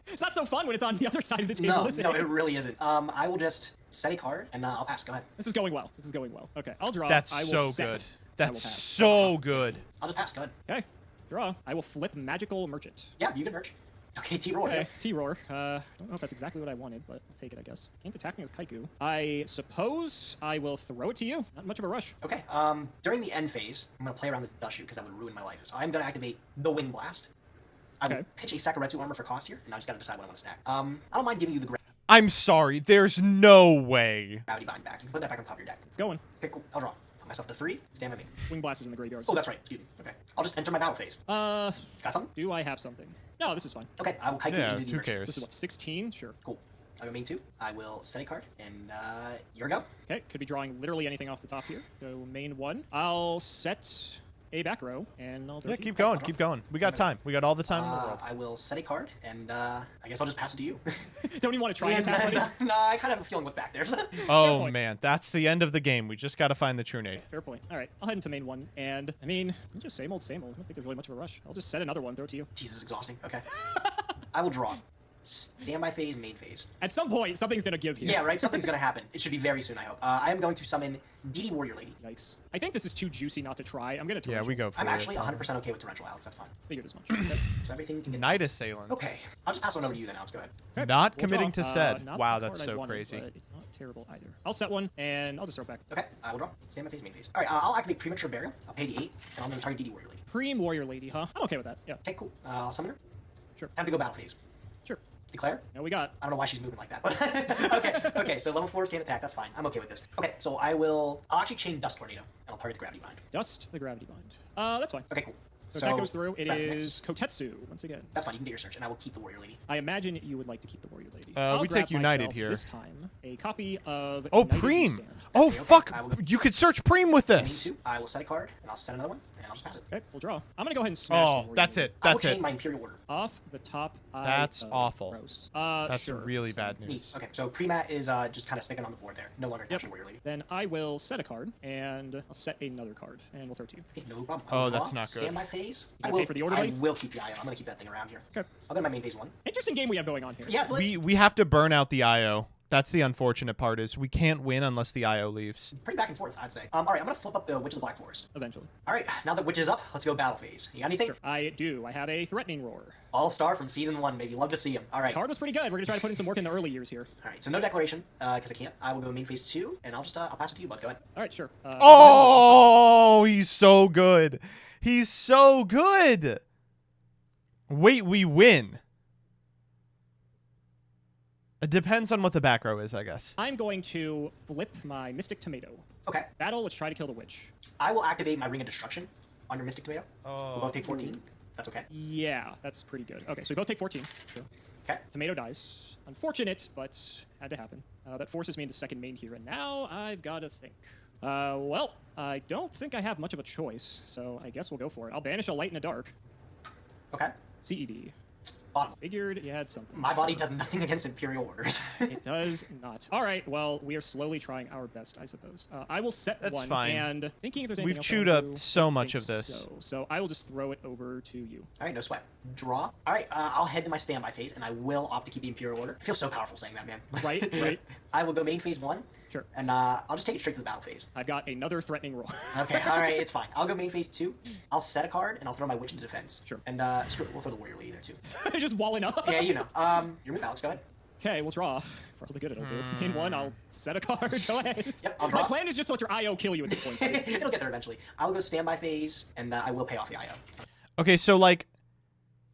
It's not so fun when it's on the other side of the table, No, is it? no, it really isn't. I will just set a card, and I'll pass. Go ahead. This is going well. This is going well. Okay, I'll draw. That's I will so set. good. I will That's pass. so good. I'll just pass. Go ahead. Okay, draw. I will flip Magical Merchant. Yeah, you can merch. Okay, T-Roar. Okay, T-Roar. I don't know if that's exactly what I wanted, but I'll take it, I guess. Can't attack me with Kaiku. I suppose I will throw it to you. Not much of a rush. Okay, during the end phase, I'm going to play around this Dushu because that would ruin my life. So I'm going to activate the Wind Blast. I will Okay. pitch a Sakaretsu armor for cost here, and I just got to decide what I want to stack. I don't mind giving you the I'm sorry. There's no way. gravity bind back. You can put that back on top of your deck. It's going. Okay, cool. I'll draw. Put myself to 3. Stand by me. Wing Blast is in the graveyard. Oh, that's right. Excuse me. Okay. I'll just enter my battle phase. Got something? Do I have something? No, this is fine. Okay, I will kite you Yeah, into the who merchant. cares? This is what, 16? Sure. Cool. I go main 2. I will set a card, and your go. Okay, could be drawing literally anything off the top here. Go main 1. I'll set a back row, and I'll Yeah, draw. keep going. Keep going. We got time. We got all the time in the world. I will set a card, and I guess I'll just pass it to you. Don't even want to try and attack, buddy. Nah, I kind of have a feeling what's back there. Oh, point. man. That's the end of the game. We just got to find the Trunade. Fair point. All right, I'll head into main 1, and I mean, just same old, same old. I don't think there's really much of a rush. I'll just set another one, throw it to you. Jesus, exhausting. Okay. I will draw. Standby phase, main phase. At some point, something's gonna give here. Yeah, right? Something's gonna happen. It should be very soon, I hope. I am going to summon DD Warrior Lady. Yikes. I think this is too juicy not to try. I'm gonna Yeah, we go for I'm it. actually 100% okay with Torrential, Alex. That's fine. Figured as much. Okay. So everything can get... Night Assailant. Okay. I'll just pass one over to you then, Alex. Go ahead. Okay, Not we'll committing draw. to said. Not Wow, the that's card I so wanted, crazy. but it's not terrible either. I'll set one, and I'll just throw it back. Okay, I will draw. Standby phase, main phase. Alright, I'll activate Premature Burial. I'll pay the 8, and I'm going to target DD Warrior Lady. Preem Warrior Lady, huh? I'm okay with that. Yeah. Okay, cool. I'll summon her. Sure. Time to go battle phase. Sure. Declare. Now we got. I don't know why she's moving like that, but okay, so level 4 can't attack, that's fine. I'm okay with this. Okay, so I'll actually chain Dust Tornado, and I'll target the Gravity Bind. Dust the Gravity Bind. That's fine. Okay, cool. So that goes through. It back is next. Kotetsu, once again. That's fine, you can get your search, and I will keep the Warrior Lady. I imagine you would like to keep the Warrior Lady. I'll we grab take United myself here. This time, a copy of Oh, United Preem. Stand. Oh, Okay, fuck. I will go- You could search Preem with Main this. 2, I will set a card, and I'll set another one, and I'll just pass it. Okay, we'll draw. I'm gonna go ahead and smash the Oh, Warrior that's Lady. it. I will That's chain it. my Imperial Order. Off the top. That's awful. Gross. That's sure. really bad Neat. news. Okay, so Pre-Mat is just kind of sticking on the board there. No longer attaching Warrior Lady. Then I will set a card, and I'll set another card, and we'll throw it to you. Okay, no problem. Oh, I will that's draw, not good. Standby phase. You gonna pay for the Order I Lady? will keep the IO. I'm going to keep that thing around here. Okay. I'll go to my main phase 1. Interesting game we have going on here. Yeah, so let's... We have to burn out the IO. That's the unfortunate part is we can't win unless the IO leaves. Pretty back and forth, I'd say. All right, I'm going to flip up the Witch of the Black Forest. Eventually. All right, now that Witch is up, let's go battle phase. You got anything? Sure. I do. I have a Threatening Roar. All-Star from Season 1, baby. Love to see him. All right. Card was pretty good. We're gonna try to put in some work in the early years here. All right, so no declaration, because I can't. I will go main phase 2, and I'll just I'll pass it to you, bud. Go ahead. All right, sure. Oh, he's so good. He's so good. Wait, we win. It depends on what the back row is, I guess. I'm going to flip my Mystic Tomato. Okay. Battle, let's try to kill the witch. I will activate my Ring of Destruction on your Mystic Tomato. Oh. We'll both take 14. That's okay. Yeah, that's pretty good. Okay, so we both take 14. Sure. Okay. Tomato dies. Unfortunate, but had to happen. That forces me into second main here, and now I've got to think. Well, I don't think I have much of a choice, so I guess we'll go for it. I'll banish a light and a dark. Okay. CED. Bottom. Figured you had something. My body does nothing against Imperial Orders. It does not. All right, well, we are slowly trying our best, I suppose. I will set That's one, fine. and thinking if there's anything We've else I chewed wanna up do, so I much think of this. So I will just throw it over to you. All right, no sweat. Draw. All right, I'll head to my standby phase, and I will opt to keep the Imperial Order. I feel so powerful saying that, man. Right, right. I will go main phase 1. Sure. And I'll just take it straight to the battle phase. I've got another threatening roll. Okay, all right, it's fine. I'll go main phase 2. I'll set a card, and I'll throw my Witch into defense. Sure. And screw it, we'll throw the Warrior Lady there, too. Just walling up. Yeah, you know. Your move, Alex. Go ahead. Okay, we'll draw. Probably good it'll do. In one, I'll set a card. Go ahead. Yep, I'll My draw. plan is just to let your IO kill you at this point. buddy. It'll get there eventually. I'll go standby phase, and I will pay off the IO. Okay, so like,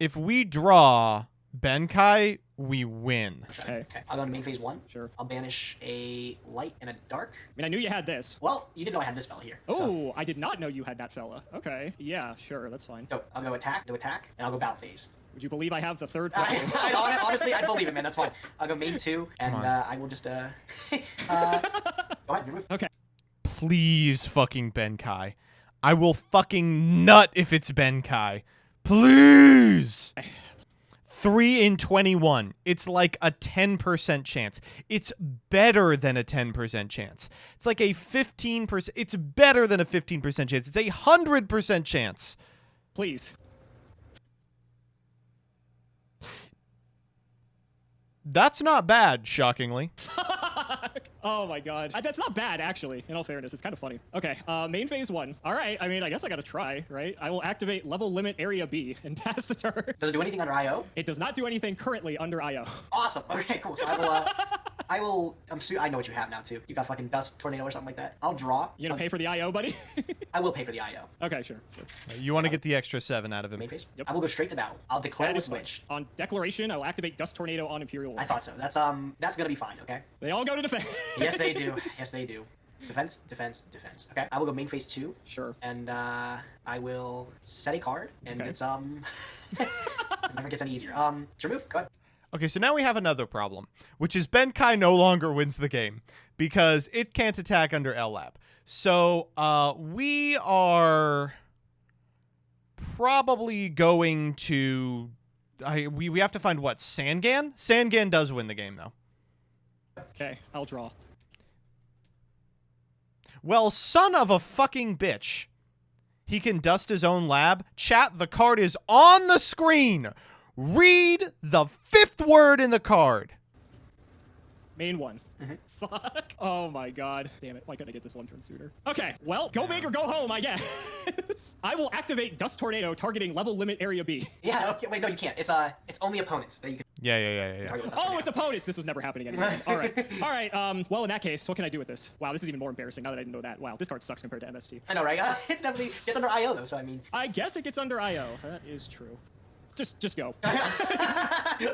if we draw Benkai, we win. Okay. I'll go to main phase 1. Sure. I'll banish a light and a dark. I mean, I knew you had this. Well, you didn't know I had this fella here. Oh, So, I did not know you had that fella. Okay. Yeah, sure, that's fine. so I'll go attack, and I'll go battle phase. Would you believe I have the third I, threat? honestly, I believe it, man. That's fine. I'll go main 2, and on. I will just go ahead, your move. Okay. Please fucking Benkai. I will fucking nut if it's Benkai. Please. 3 in 21. It's like a 10% chance. It's better than a 10% chance. It's like a 15%. It's better than a 15% chance. It's a 100% chance. Please. That's not bad, shockingly. Oh my god. That's not bad, actually, in all fairness. It's kind of funny. Okay, main phase 1. All right, I mean, I guess I gotta try, right? I will activate level limit area B and pass the turn. Does it do anything under IO? It does not do anything currently under IO. Awesome. Okay, cool. So I know what you have now, too. You got fucking Dust Tornado or something like that. I'll draw. You gonna pay for the IO, buddy? I will pay for the IO. Okay, sure. You want to get the extra 7 out of him. Main phase? Yep. I will go straight to battle. I'll declare That with is fine. Witch. On declaration, I will activate Dust Tornado on Imperial War. I thought so. That's gonna be fine, okay? They all go to defense. Yes, they do. Yes, they do. Defense, defense, defense. Okay, I will go main phase 2. Sure. And I will set a card, and Okay. it's it never gets any easier. It's your move. Go ahead. Okay, so now we have another problem, which is Benkai no longer wins the game because it can't attack under LLAB. So we are probably going to... we have to find what? Sangan? Sangan does win the game, though. Okay, I'll draw. Well, son of a fucking bitch. He can dust his own lab. Chat, the card is on the screen Read the 5th word in the card. Main one. Fuck. Oh my god. Damn it. Why couldn't I get this one turn sooner? Okay. Well, go big or go home, I guess. I will activate Dust Tornado targeting level limit area B. Yeah, okay, wait, no, you can't. It's only opponents that you can Yeah. target with Dust Oh, Tornado. it's opponents. This was never happening anyway. All right. All right. Well, in that case, what can I do with this? Wow, this is even more embarrassing now that I didn't know that. Wow, this card sucks compared to MST. I know, right? It's definitely gets under IO though, so I mean. I guess it gets under IO. That is true. Just go. All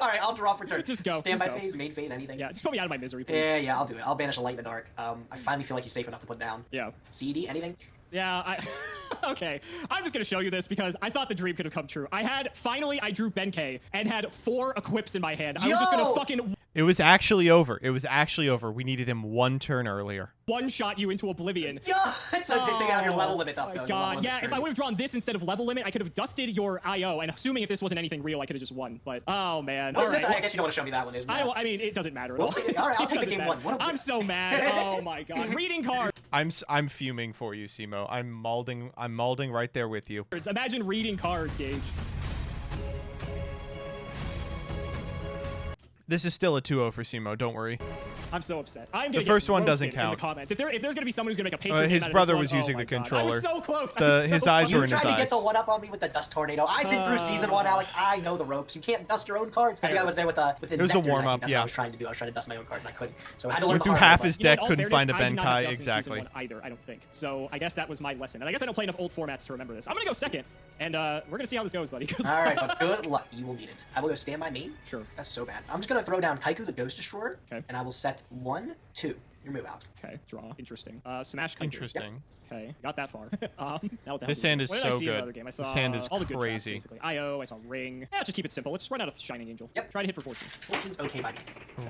right, I'll draw for turn. Just go, Standby just go. phase, main phase, anything. Yeah, just put me out of my misery, please. Yeah, I'll do it. I'll banish a light in the dark. I finally feel like he's safe enough to put down. Yeah. CED, anything? Yeah, okay. I'm just gonna show you this because I thought the dream could have come true. Finally I drew Benkei and had 4 equips in my hand. I was just gonna fucking It was actually over. It was actually over. We needed him 1 turn earlier. one-shot you into oblivion. Yeah, so you have your level limit up, My though. God, yeah, if I would have drawn this instead of level limit, I could have dusted your IO, and assuming if this wasn't anything real, I could have just won. But, oh, man. What is this? All right. I guess you don't want to show me that one, isn't it? I mean, it doesn't matter at We'll all. see. All right, I'll It take the doesn't game matter. one. What a I'm so mad. Oh, my God. Reading cards. I'm fuming for you, Simo. I'm mauling right there with you. Imagine reading cards, Gage. This is still a 2-0 for Simo. Don't worry. I'm so upset. I'm gonna The first get one doesn't roasted in count. the comments. If there's gonna be someone who's gonna make a patron His game out of brother this was one, using oh the my God. I controller. was so close. His eyes were You in his tried to get eyes. the one up on me with the Dust Tornado. I've been through season 1, Alex. I know the ropes. You can't dust your own cards. I think I was there with It was a Inzectors, warm-up, I think. That's what yeah. I was trying to do. I was trying to dust my own card and I couldn't. So I had to learn Went the through hard half way, his but- You know, in deck, all couldn't fairness, find a I did not have Benkai. Dust in season Exactly. 1 either, I don't think. So I guess that was my lesson. And I guess I don't play enough old formats to remember this. I'm gonna go second, and we're gonna see how this goes, buddy. Good All right, luck. but good luck. You will need it. I will go stand my main. Sure. That's so bad. I'm just going to throw down Kaiku, the Ghost Destroyer. Okay. And I will set 1, 2. Your move out. Okay, draw. Interesting. Smash. Kaiku. Interesting. Okay, got that far. Now what the This hell hand did is I do? What did I so see in the good. other game? I This saw hand is all the good traps, crazy. basically. IO, I saw Ring. Yeah, just keep it simple. Let's just run out of Shining Angel. Yep. Try to hit for 14. 14's okay by me.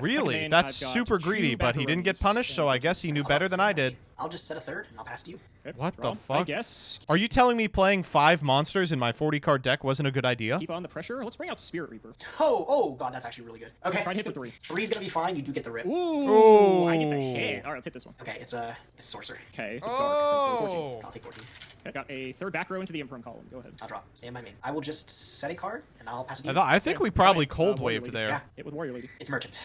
Really? main, That's I've got super 2 greedy, but he didn't get macaronis. punished, so I guess he knew better than I did. I'll just set a third and I'll pass to you. Okay, What draw. the fuck? I guess. Are you telling me playing 5 monsters in my 40-card deck wasn't a good idea? Keep on the pressure. Let's bring out Spirit Reaper. Oh, God, that's actually really good. Okay. Try to hit for 3. 3's going to be fine. You do get the rip. Ooh, I get the hit. All right, let's hit this one. Okay, it's Sorcerer. Okay, it's a dark. 14. Oh! I'll take 14. I got a third back row into the Imperm column. Go ahead. I'll draw. Stand by main. I will just set a card and I'll pass it to you. I think Okay, we probably got it. cold Warrior waved Lady. there. Yeah. Hit with Warrior Lady. It's Merchant.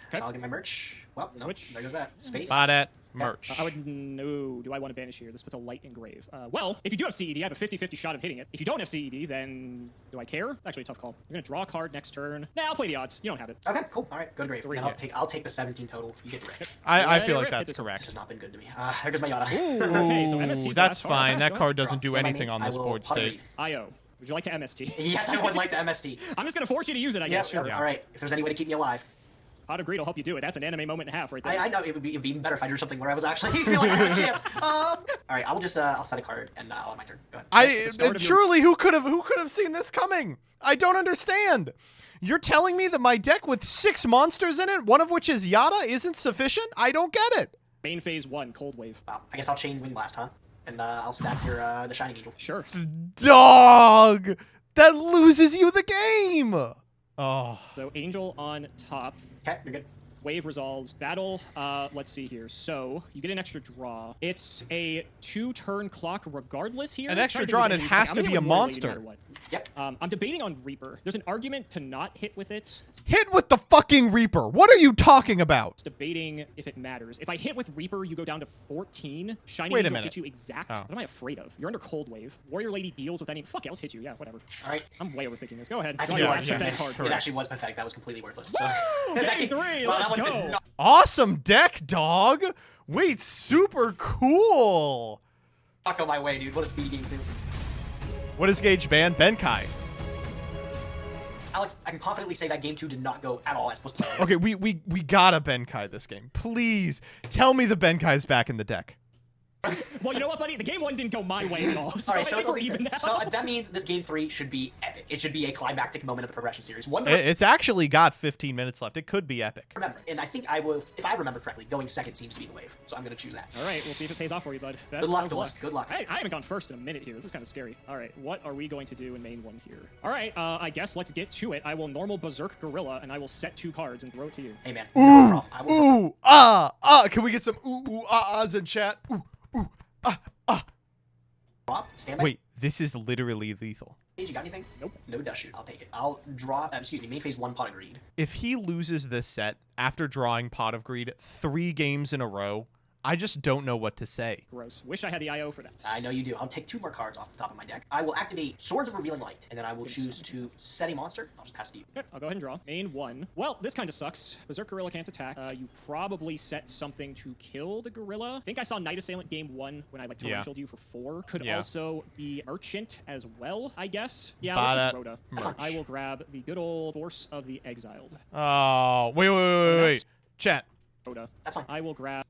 Okay. So I'll get my merch. Well, no, Switch. there goes that. Space. Bought it. Merch. I would no. Do I want to banish here? This puts a light engrave. Well, if you do have CED, I have a 50-50 shot of hitting it. If you don't have CED, then do I care? It's actually a tough call. I'm gonna draw a card next turn. Nah, I'll play the odds. You don't have it. Okay, cool. All right, go to grave. Three And hit. I'll take the 17 total. You get the rip. I feel Let like it that's rip. This correct. has not been good to me. There goes my Yada. Okay, so MST's Ooh, the that's last card. fine. Pass, That go card ahead. doesn't do Stand by anything main. on I this will board putter state. read. IO. Would you like to MST? Yes, I would like the MST. I'm just gonna force you to use it, I Yeah, guess. Sure. all right. If there's any way to keep me alive. Pot of Greed will help you do it. That's an anime moment and a half right there. I know it'd be even better if I drew something where I was actually feel like I had a chance. All right, I will just I'll set a card and I'll have my turn. Go ahead. start of your- Surely who could have seen this coming? I don't understand. You're telling me that my deck with 6 monsters in it, one of which is Yada, isn't sufficient? I don't get it. Main phase 1, Cold Wave. Wow, I guess I'll chain Wind Blast, huh? And I'll stack your the Shining Angel. Sure. Dog! That loses you the game! Oh. So Angel on top. Okay, you're good. Wave resolves. Battle. Let's see here. So you get an extra draw. It's a 2-turn clock regardless here. An I'm extra trying draw, to and think it of has anything. to I'm be gonna a hit with Warrior Lady no monster. matter what. Yep. I'm debating on Reaper. There's an argument to not hit with it. Hit with the fucking Reaper. What are you talking about? It's debating if it matters. If I hit with Reaper, you go down to 14. Shining Wait a Angel minute. hits you exact. Oh. What am I afraid of? You're under Cold Wave. Warrior Lady deals with any. Fuck it, let's hit you. Yeah, whatever. All right. I'm way overthinking this. Go ahead. I Draw think your it last was. pathetic card. It actually was pathetic. That was completely worthless. So. Game That- 3, well, let's that one did go. not- Awesome deck, dog. Wait, super cool. Fuck on my way, dude. What a speed game too. What is Gage ban? Benkai. Alex, I can confidently say that game 2 did not go at all as supposed to. Okay, we gotta Benkai this game. Please tell me the Benkai's back in the deck. Well, you know what, buddy? The game 1 didn't go my way at all. So, All right, I so think it's we're only even now. So that means this game 3 should be epic. It should be a climactic moment of the progression series. One to It's actually got 15 minutes left. It could be epic. remember, and I think I will. If I remember correctly, going second seems to be the wave. So I'm going to choose that. All right, we'll see if it pays off for you, bud. Best Good luck, of Duelist. Good luck. I haven't gone first in a minute here. This is kind of scary. All right, what are we going to do in main 1 here? All right, I guess let's get to it. I will normal Berserk Gorilla, and I will set 2 cards and throw it to you. Hey man, no problem. I will. Ooh, ah. Can we get some ahs in chat? Ooh, ah. Drop. Stand by. Wait, this is literally lethal. You got anything? Nope. No dust shoot. I'll take it. I'll draw, main phase 1 Pot of Greed. If he loses this set after drawing Pot of Greed 3 games in a row, I just don't know what to say. Gross. Wish I had the IO for that. I know you do. I'll take 2 more cards off the top of my deck. I will activate Swords of Revealing Light, and then I will choose to set a monster. I'll just pass it to you. Okay, I'll go ahead and draw. Main 1. Well, this kind of sucks. Berserk Gorilla can't attack. You probably set something to kill the Gorilla. I think I saw Night Assailant game 1 when I like torrentialed you for 4. Could also be Merchant as well, I guess. Yeah, let's just Rhoda. I will grab the good old Force of the Exiled. Oh, wait. Chat. Rhoda. That's fine. I will grab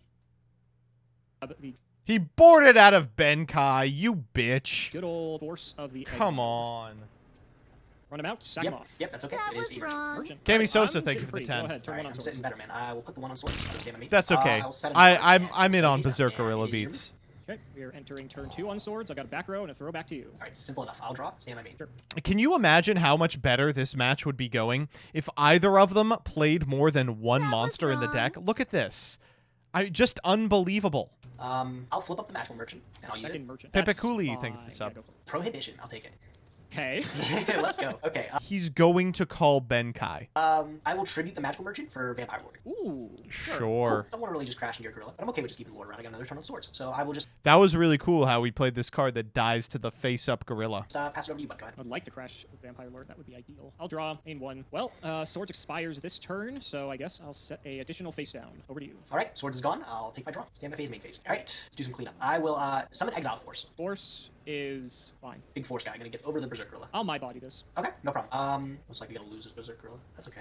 He boarded out of Benkai, you bitch. good old Force of the Exiled. Come on. Run him out, sack him off. Yep, that's okay. That It is was a merchant. wrong. Merchant. Cami Alright, Sosa, I'm thank you sitting for the pretty. 10. Go ahead, turn Alright, 1 on I'm swords. sitting better, man. I will put the 1 on swords. Understand me. That's okay. I'll set I'm in on Berserk Gorilla beats. Okay, we are entering turn 2 on swords. I got a back row and a throw back to you. Alright, simple enough. I'll draw. Stand my main. Sure. Can you imagine how much better this match would be going if either of them played more than one That was monster in the wrong. deck? Look at this. Just unbelievable. I'll flip up the Magical Merchant, and I'll use it. Second merchant. Pepe That's Cooley, thank you for fine. the sub. Yeah, go for it. Prohibition. I'll take it. Okay. Let's go. Okay. He's going to call Benkai. I will tribute the Magical Merchant for Vampire Lord. Ooh. Sure. Cool. Don't want to really just crash into your Gorilla, but I'm okay with just keeping Lord around. I got another turn on swords, so I will just That was really cool how we played this card that dies to the face-up gorilla. pass it over to you, bud. Go ahead. I'd like to crash with Vampire Lord. That would be ideal. I'll draw main 1. Well, swords expires this turn, so I guess I'll set a additional face down. Over to you. All right, swords is gone. I'll take my draw. Stand my phase, main phase. All right, let's do some cleanup. I will summon Exile Force. Force is fine. Big force guy. I'm gonna get over the Berserk Gorilla. I'll my body this. Okay, no problem. Looks like we gotta lose this Berserk Gorilla. That's okay.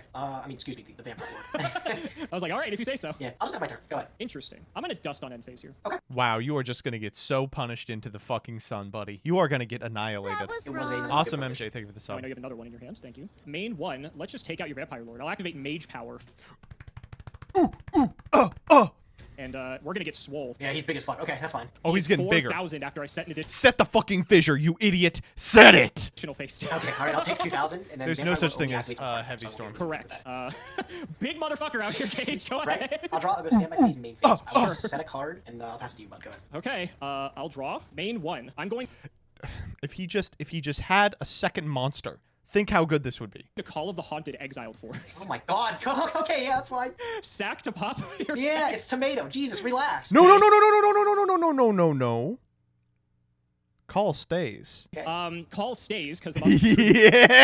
Excuse me, the Vampire Lord. I was like, all right, if you say so. Yeah, I'll just have my turn. Go ahead. Interesting. I'm gonna dust on end phase here. Wow, you are just going to get so punished into the fucking sun, buddy. You are going to get annihilated. That was It was a wrong. Awesome, MJ. Thank you for the Oh, I sub. know you have another one in your hand. Thank you. Main 1. Let's just take out your Vampire Lord. I'll activate Mage Power. And we're gonna get swole. Yeah, he's big as fuck. Okay, that's fine. Oh, he's getting bigger. 4,000 after I set an Set the fucking fissure, you idiot. Set it. additional face. Okay, all right, I'll take 2,000, and then There's no Vampire such Lord thing only as activates the card, Heavy so I Storm. won't do Correct. that. Big motherfucker out here, Gage. Go ahead. Right? I'll go stand my phase, main phase. I will set a card, and I'll pass it to you, bud. Go ahead. Okay. I'll draw main 1. I'm going If he just had a second monster, think how good this would be. to Call of the Haunted Exiled Force. Oh my god. Okay, yeah, that's fine. Sack to pop your Yeah, sack. it's tomato. Jesus, relax. No. Call stays. Call stays because the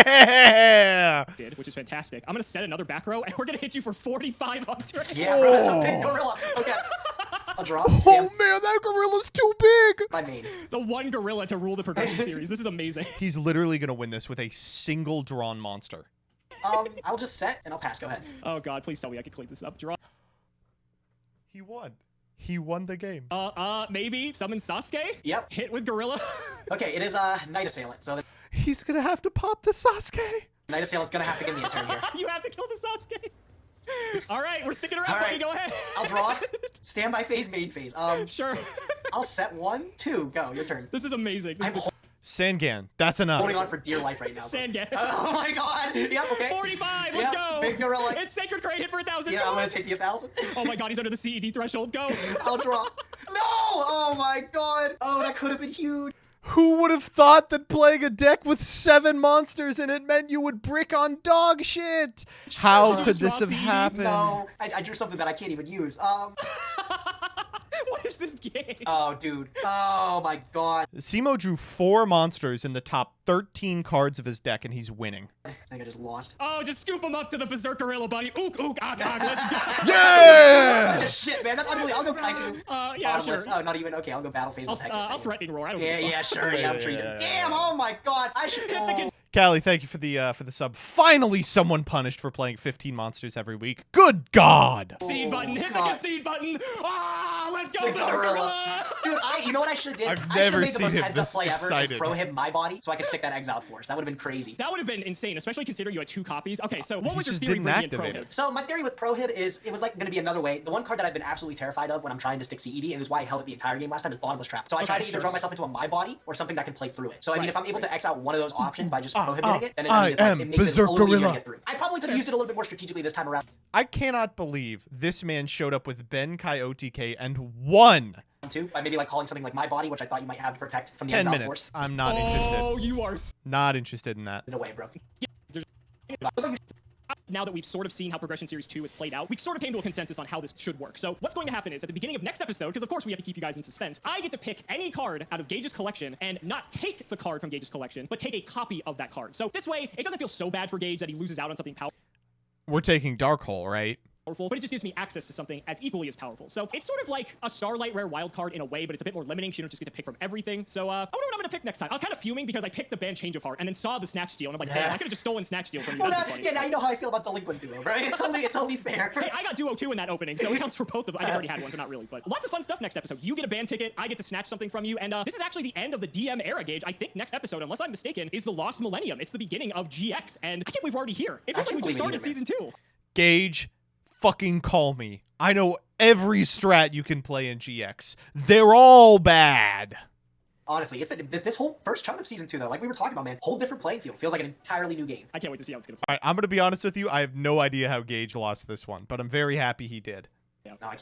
Yeah. did, which is fantastic. I'm gonna set another back row, and we're gonna hit you for 4,500. Yeah, bro, that's a big gorilla. Okay. I'll draw. Oh Stand man, that gorilla's too big. my main. The one gorilla to rule the progression series. This is amazing. He's literally gonna win this with a single drawn monster. I'll just set, and I'll pass. Go ahead. Oh god, please tell me I can clean this up. Draw. He won. He won the game. Maybe summon Sasuke. Yep. Hit with gorilla. Okay, it is Night Assailant, so the He's gonna have to pop the Sasuke. Night Assailant's gonna have to give me a turn here. You have to kill the Sasuke. All right, we're sticking around. All Buddy. right. Go ahead. I'll draw. Standby phase, main phase. Sure. I'll set 1, 2. Go, your turn. This is amazing. This I'm is Sangan, that's enough. holding on for dear life right now. bro. Sangan. Oh my god. Yep, okay. 45. Let's Yep, go. big gorilla. It's Sacred Crate hit for 1,000. Yeah, I'm gonna take the 1,000. Oh my god, he's under the CED threshold. Go. I'll draw. No! Oh my god. Oh, that could have been huge. Who would have thought that playing a deck with 7 monsters in it meant you would brick on dog shit? How could this have Rossi? happened? No, I drew something that I can't even use. What is this game? Oh, dude. Oh my god. Simo drew 4 monsters in the top 13 cards of his deck, and he's winning. I think I just lost. Oh, just scoop him up to the Berserk Gorilla, buddy. Ook, ook, ah, ah, let's go. Yeah! Just shit, man. That's unbelievable. I'll go Kaiku. Yeah, sure. Oh, not even. Okay, I'll go battle phase with Kaiku. I'll threatening roar. I don't Yeah, give a yeah, fuck. sure. Yeah, I'm sure you yeah, do. Damn, oh my god. I should. Oh. Callie, thank you for the sub. Finally, someone punished for playing 15 monsters every week. Good God! Seed button. Hit the God. concede button. Ah, let's go, The Berserk gorilla. Gorilla. Dude, you know what I should have did? I've I never should have seen made the him most heads-up this play ever excited. and prohib my body so I could stick that Exiled Force. That would have been crazy. That would have been insane, especially considering you had 2 copies. Okay, so what was your just theory didn't bringing in activate Prohib? it. So my theory with Prohib is it was like going to be another way. The one card that I've been absolutely terrified of when I'm trying to stick CED, and it was why I held it the entire game last time, is Bottomless Trap. So I try to either sure. draw myself into a my body or something that can play through it. So I mean, Right, if I'm able right. to X out one of those options by just prohibiting it, then I it am makes it Berserk a little easier to Gorilla. get through. I probably could have used it a little bit more strategically this time around I cannot believe this man showed up with Ben OTK and won. too, by maybe like calling something like my body, which I thought you might have to protect from the 10 Exiled minutes. Force. I'm not interested. Oh, you are Not interested in that. No way, bro. Now that we've sort of seen how Progression Series 2 is played out, we sort of came to a consensus on how this should work. So what's going to happen is at the beginning of next episode, because of course we have to keep you guys in suspense, I get to pick any card out of Gage's collection and not take the card from Gage's collection, but take a copy of that card. So this way, it doesn't feel so bad for Gage that he loses out on something powerful. We're taking Darkhold, right? But it just gives me access to something as equally as powerful. So it's sort of like a Starlight Rare wild card in a way, but it's a bit more limiting. So you don't just get to pick from everything. So I wonder what I'm going to pick next time. I was kind of fuming because I picked the band Change of Heart and then saw the Snatch Steal. And I'm like, damn, I could have just stolen Snatch Steal from you. Yeah, now you know how I feel about Delinquent Duo, right? It's only fair. Hey, I got Duo 2 in that opening, so it counts for both of them. I guess I already had one, so not really. But lots of fun stuff next episode. You get a band ticket, I get to snatch something from you, and this is actually the end of the DM era, Gage. I think next episode, unless I'm mistaken, is the Lost Millennium. It's the beginning of GX, and I can't believe we're already here. It feels like we just started season 2. Gage, fucking call me. I know every strat you can play in GX. They're all bad. Honestly, it's been this whole first chunk of season 2, though, like we were talking about, man, whole different playing field. Feels like an entirely new game. I can't wait to see how it's gonna. All right, I'm gonna be honest with you. I have no idea how Gage lost this one, but I'm very happy he did. No, I can't.